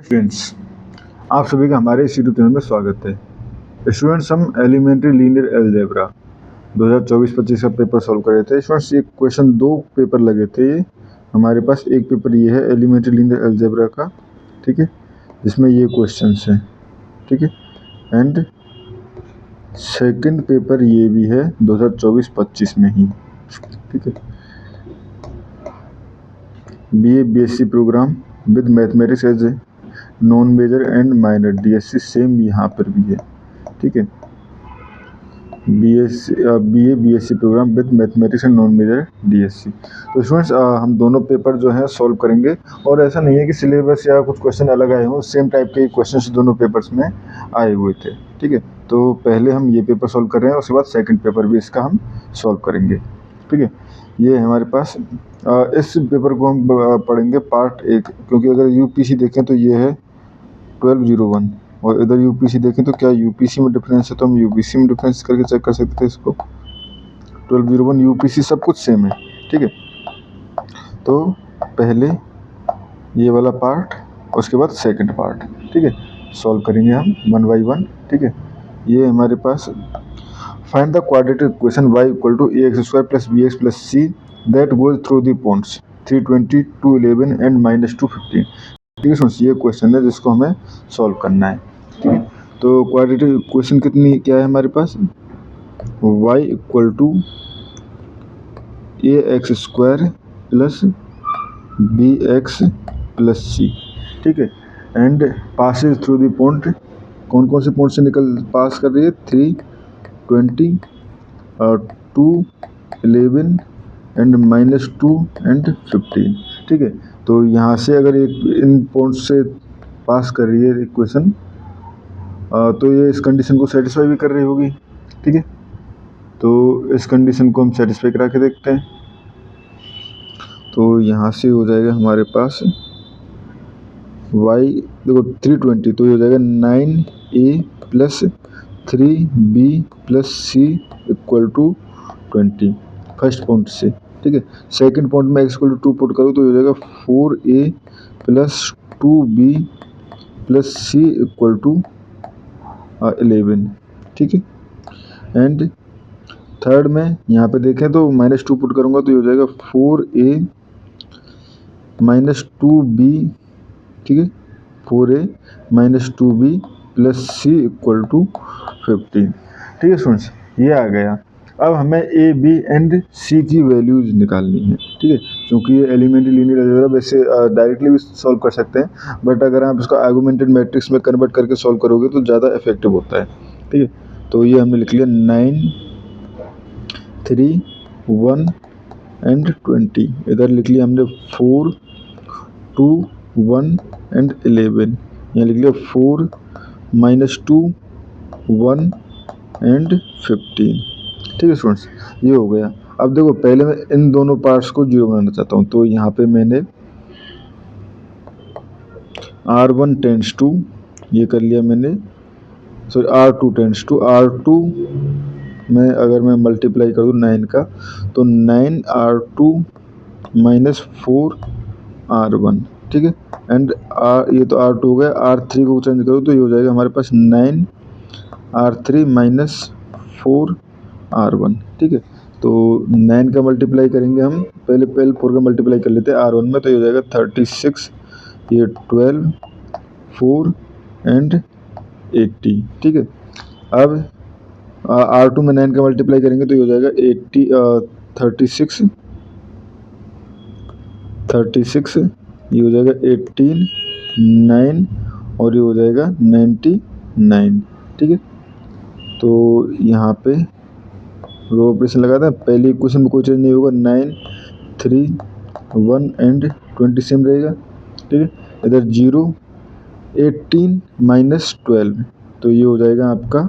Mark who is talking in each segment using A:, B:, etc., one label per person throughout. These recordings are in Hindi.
A: स्टूडेंट्स, आप सभी का हमारे इस यूट्यूब चैनल में स्वागत है। स्टूडेंट्स, हम एलिमेंट्री लीनियर अलजेब्रा 2024-25 का पेपर सॉल्व कर रहे थे। स्टूडेंट्स, ये क्वेश्चन दो पेपर लगे थे। हमारे पास एक पेपर ये है एलिमेंट्री लीनियर अलजेब्रा का, ठीक है, जिसमें ये क्वेश्चंस हैं, ठीक है, एंड सेकंड पेपर ये भी है 2024-25 में ही, ठीक है, BSc program with mathematics as non major and minor DSc, same यहाँ पर भी है, ठीक है, BSc program with mathematics and non major DSc। तो स्टूडेंट्स, हम दोनों पेपर जो हैं सॉल्व करेंगे, और ऐसा नहीं है कि सिलेबस या कुछ क्वेश्चन अलग आए हों, सेम टाइप के क्वेश्चंस दोनों पेपर्स में आए हुए थे, ठीक है। तो पहले हम ये पेपर सॉल्व कर रहे हैं, उसके बाद सेकंड पेपर भी इसका हम सॉल्व करेंगे, ठीक है। ये हमारे पास इस पेपर को हम पढ़ेंगे पार्ट 1, क्योंकि अगर UPC देखें तो ये है 1201, और इधर UPC देखें तो क्या UPC में डिफरेंस है, तो हम UPC में डिफरेंस करके चेक कर सकते थे इसको। 1201 UPC सब कुछ सेम है, ठीक है। तो पहले ये वाला पार्ट, उसके बाद सेकंड पार्ट, ठीक है, सॉल्व करेंगे हम वन बाई वन, ठीक है। ये हमारे पास find the quadratic equation y equal to ax² plus bx plus c that goes through the points 320, 211 and -215, ठीक है। सुनिए, ये क्वेश्चन है जिसको हमें सॉल्व करना है, ठीक है। तो क्वाड्रेटिक इक्वेशन कितनी क्या है हमारे पास, y equal to ax² plus bx plus c, ठीक है, and passes through the point, कौन कौन से पॉइंट से पास कर रही है, 320, 211 एंड -2 एंड 15, ठीक है। तो यहाँ से अगर एक इन पॉइंट से पास कर रही है इक्वेशन, तो ये इस कंडीशन को सेटिस्फाई भी कर रही होगी, ठीक है। तो इस कंडीशन को हम सेटिस्फाई करा के देखते हैं। तो यहाँ से हो जाएगा हमारे पास y, देखो 320, तो ये हो जाएगा 9a plus 3b plus c equal to 20 first point से, ठीक है। सेकंड पॉइंट में x इक्वल टू 2 पुट करूँ तो हो जाएगा 4a plus 2b plus c equal to 11, ठीक है। एंड थर्ड में यहाँ पे देखें तो -2 पुट करूँगा तो ये हो जाएगा 4a -2b, ठीक है, 4a -2b plus c equal to 15, ठीक है स्टूडेंट्स, ये आ गया। अब हमें a, b एंड c की वैल्यूज निकालनी है, ठीक है, क्योंकि ये एलिमेंट्री लीनियर अलजेब्रा वैसे डायरेक्टली भी सॉल्व कर सकते हैं, बट अगर आप इसको आर्गुमेंटेड मैट्रिक्स में कन्वर्ट करके सॉल्व करोगे तो ज़्यादा इफेक्टिव होता है, ठीक है। तो ये हमने लिख लिया 9, 3, 1 एंड 20, इधर लिख लिया हमने 4, 2, 1 एंड 11, यहाँ लिख लिया 4, -2, 1 एंड 15, ठीक है स्टूडेंट्स, ये हो गया। अब देखो, पहले मैं इन दोनों पार्ट्स को 0 बनाना चाहता हूँ, तो यहाँ पे मैंने R1 टेंड्स टू, ये कर लिया मैंने, sorry R2 tends to, R2 में अगर मैं मल्टीप्लाई कर दूँ 9 का, तो 9R2 -4 R1, ठीक है, एंड ये तो R2 हो गया। R3 को चेंज करो तो ये हो जाएगा हमारे पास 9R3 -4 R1, ठीक है। तो 9 का मल्टीप्लाई करेंगे हम, पहले 4 का मल्टीप्लाई कर लेते हैं R1 में, तो ये हो जाएगा 36, ये 12, 4 एंड 80, ठीक है। अब R2 में 9 का मल्टीप्लाई करेंगे तो ये हो जाएगा 36, ये हो जाएगा 18, 9 और ये हो जाएगा 99, ठीक है। तो यहाँ पे रो ऑपरेशन लगाते हैं, पहली इक्वेशन में कोई चेंज नहीं होगा, 9, 3, 1 एंड 20 सेम रहेगा, ठीक है। इधर 0, 18 -12, तो ये हो जाएगा आपका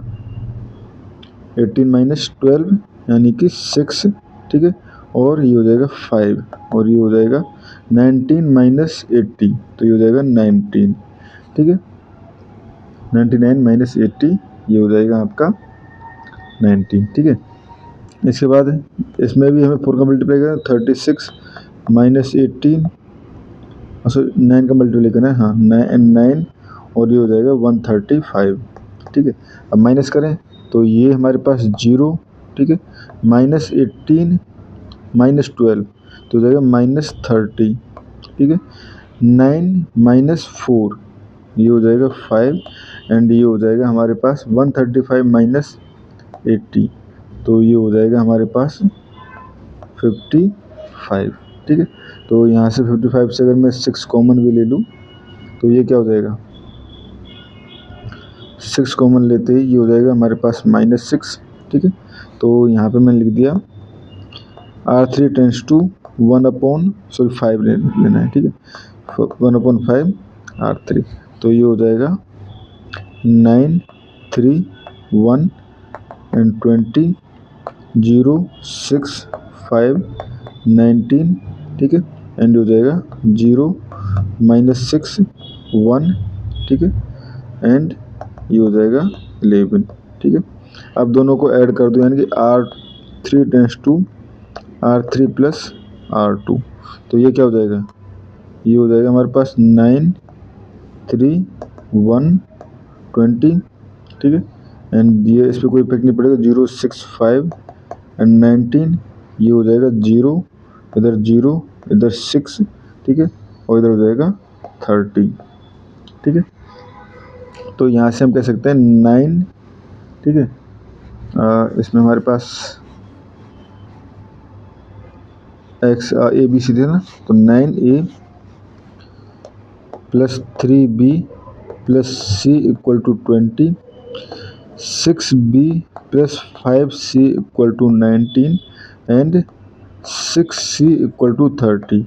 A: 18 -12 यानी कि 6, ठीक है, और ये हो जाएगा 5, और ये हो जाएगा 19 -80, तो ये हो जाएगा 19, ठीक है, 99 -80, ये हो जाएगा आपका 19, ठीक है। इसके बाद इसमें भी हमें 4 का मल्टीप्लाई करें, 36 -18 सॉरी 9 का मल्टीप्लाई करना है, हाँ 9 और ये हो जाएगा 135, ठीक है। अब माइनस करें तो ये हमारे पास 0, ठीक है, -18 -12 तो हो जाएगा -30, ठीक है। 9 - 4 ये हो जाएगा 5 एंड ये हो जाएगा हमारे पास 135 - 80 तो ये हो जाएगा हमारे पास 55, ठीक है। तो यहाँ से 55 से अगर मैं 6 कॉमन भी ले लूँ तो ये क्या हो जाएगा, 6 कॉमन लेते ही ये हो जाएगा हमारे पास -6, ठीक है। तो यहाँ पे मैंने लिख दिया R3 टेंस टू 5 लेना है, ठीक है, 1/5 R3 तो ये हो जाएगा 9 3 1 एंड 20 0 6 5 19, ठीक है, एंड हो जाएगा 0 -6 1, ठीक है, एंड ये हो जाएगा 11, ठीक है। अब दोनों को ऐड कर दो यानी कि R3 tense to R3 plus R2 तो ये क्या हो जाएगा, ये हो जाएगा हमारे पास 9 3 1 20, ठीक है, एंड ये इस पर कोई इफेक्ट नहीं पड़ेगा, 0 6 5 एंड 19 ये हो जाएगा 0 इधर 0 इधर 6, ठीक है, और इधर हो जाएगा 30, ठीक है। तो यहाँ से हम कह सकते हैं 9, ठीक है, इसमें हमारे पास एक्स ए बी सी थे ना, तो 9A + 3B + C = 20, 6B + 5C = 19 and 6C = 30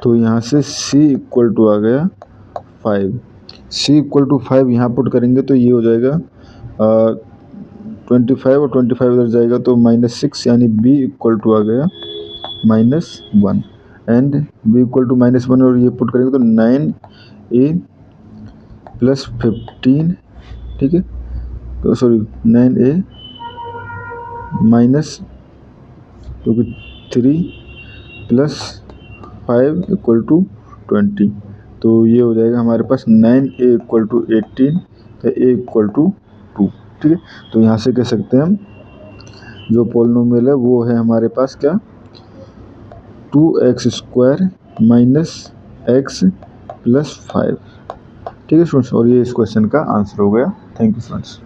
A: तो यहाँ से C = आ गया 5, C = 5 यहाँ पुट करेंगे तो ये हो जाएगा 25 और 25 इधर जाएगा तो -6 यानी B = आ गया -1 एंड B = -1 और ये पुट करेंगे तो 9A + 15, ठीक है, तो सॉरी 9A माइनस क्योंकि 3 + 5 = 20 तो ये हो जाएगा हमारे पास 9A = 18 तो A = 2, ठीक है। तो यहाँ से कह सकते हैं हम जो पॉलिनोमियल है वो है हमारे पास क्या, 2x² - x + 5, ठीक है स्टूडेंट्स, और ये इस क्वेश्चन का आंसर हो गया। Thank you students.